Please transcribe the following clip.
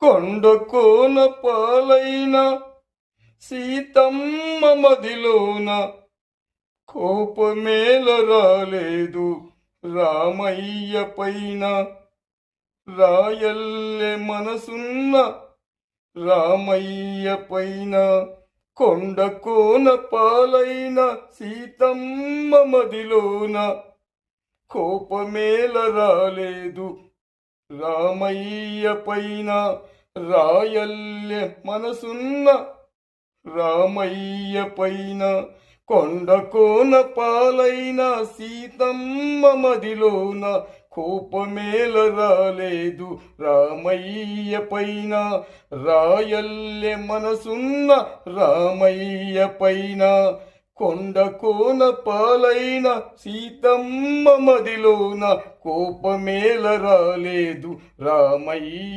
కొండ కోన పాలైన సీతమ్మ మదిలోన కోపమేల రాలేదు రామయ్య పైన. రాయల్లె మనసున్న రామయ్య పైన. కొండ కోన పాలైన సీతమ్మ మదిలోన కోపమేల రాలేదు రామయ్య పైన. రాయల్లె మనసున్న రామయ్య పైన. కొండ కోన పాలైన సీతమ్మ మదిలోన కోపమేల రాలేదు రామయ్య పైన. రాయల్లె మనసున్న రామయ్య పైన. కొండ కోన పాలైన సీతమ్మ మదిలోన కోపమేల రాలేదు రామయ్య.